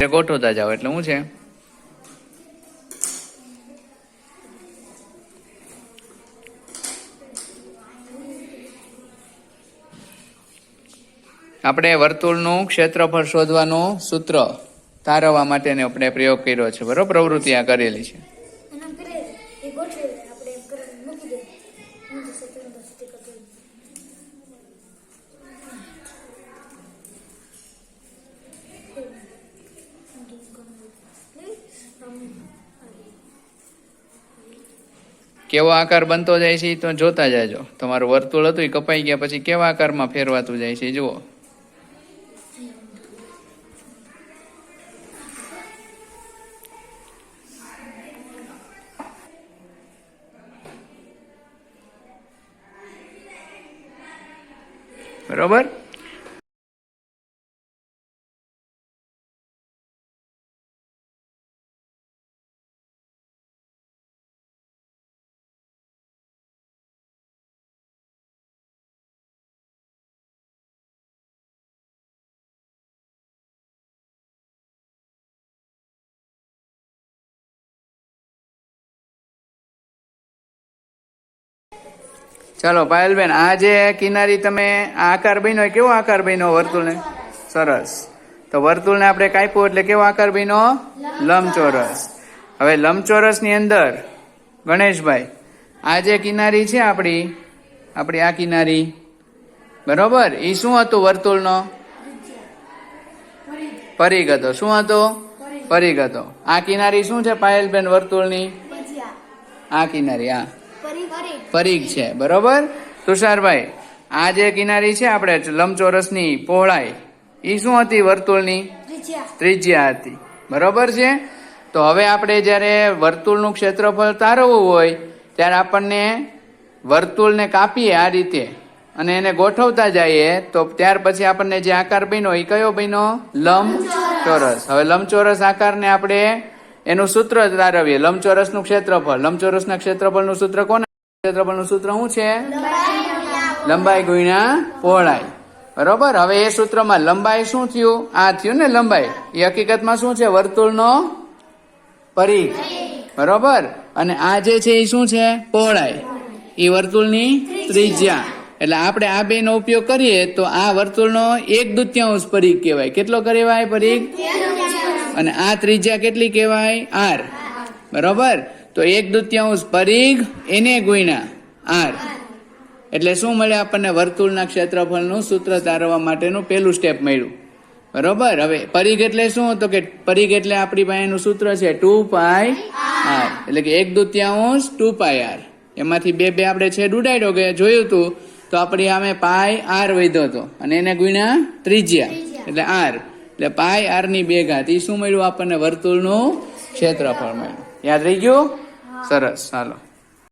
ગોઠવતા જાઓ એટલે શું છે? આપણે વર્તુળનું ક્ષેત્રફળ શોધવાનું સૂત્ર તારવવા માટેનો આપણે પ્રયોગ કર્યો છે, બરોબર? પ્રવૃત્તિ આ કરેલી છે. કેવો આકાર બનતો જાય છે તો જોતા જાજો. તમારું વર્તુળ હતું એ કપાઈ ગયા પછી કેવા આકારમાં ફેરવાતું જાય છે જુઓ. બરોબર. ચાલો પાયલબેન, આ જે કિનારી તમે આકાર બન્યો કેવો આકાર બન્યો વર્તુળને? સરસ. તો વર્તુળને આપણે કાપ્યું એટલે કેવો આકાર બન્યો? લંબચોરસ. હવે લંબચોરસ ની અંદર ગણેશભાઈ આ જે કિનારી છે આપણી આ કિનારી, બરોબર, એ શું હતું વર્તુળનો? પરિઘ હતો. શું હતો? પરિઘ હતો. આ કિનારી શું છે પાયલબેન વર્તુળની? આ કિનારી આ પરિઘ છે, બરોબર. તુષારભાઈ, આ જે કિનારી છે આપણે લંબચોરસની પહોળાઈ એ શું હતી વર્તુળની? ત્રિજ્યા હતી, બરોબર છે. તો હવે આપણે જયારે વર્તુળનું ક્ષેત્રફળ તારવવું હોય ત્યારે આપણને વર્તુળને કાપીએ આ રીતે અને એને ગોઠવતા જઈએ તો ત્યાર પછી આપણને જે આકાર બન્યો એ કયો બન્યો? લંબચોરસ. હવે લંબચોરસ આકારને આપણે એનું સૂત્ર તારવીએ, લંબચોરસનું ક્ષેત્રફળ. લંબચોરસના ક્ષેત્રફળનું સૂત્ર કોને? ક્ષેત્રફળનું સૂત્ર શું છે? લંબાઈ ગુણ્યા પહોળાઈ, બરોબર. હવે એ સૂત્રમાં લંબાઈ શું થયું? આ થયું ને લંબાઈ. એ હકીકતમાં શું છે? વર્તુળનો પરિઘ, બરોબર. અને આ જે છે એ શું છે? પહોળાઈ. એ વર્તુળની ત્રિજ્યા. એટલે આપણે આ બે નો ઉપયોગ કરીએ તો આ વર્તુળનો 1/2 પરિઘ કહેવાય. કેટલો કહેવાય? પરિઘ. અને આ ત્રિજ્યા કેટલી કહેવાય? r, બરોબર. તો 1/2 પરિઘ એને ગુણ્યા r એટલે શું મળે આપણને? વર્તુળના ક્ષેત્રફળનું સૂત્ર તારવવા માટેનું પહેલું સ્ટેપ મળ્યું, બરોબર. હવે પરિઘ એટલે શું? તો કે પરિઘ એટલે આપણી પાસેનું સૂત્ર છે 2πr, એટલે કે 1/2 2πr. એમાંથી બે આપણે છેદ ઉડાડ્યો કે જોયું હતું તો આપણી સામે πr વધ્યો હતો અને એને ગુણ્યા ત્રિજ્યા એટલે r, એટલે πr ની 2 ઘાત. એ શું મળ્યું આપણને? વર્તુળનું ક્ષેત્રફળ મળ્યું. યાદ રહી ગયું? સરસ. ચાલો.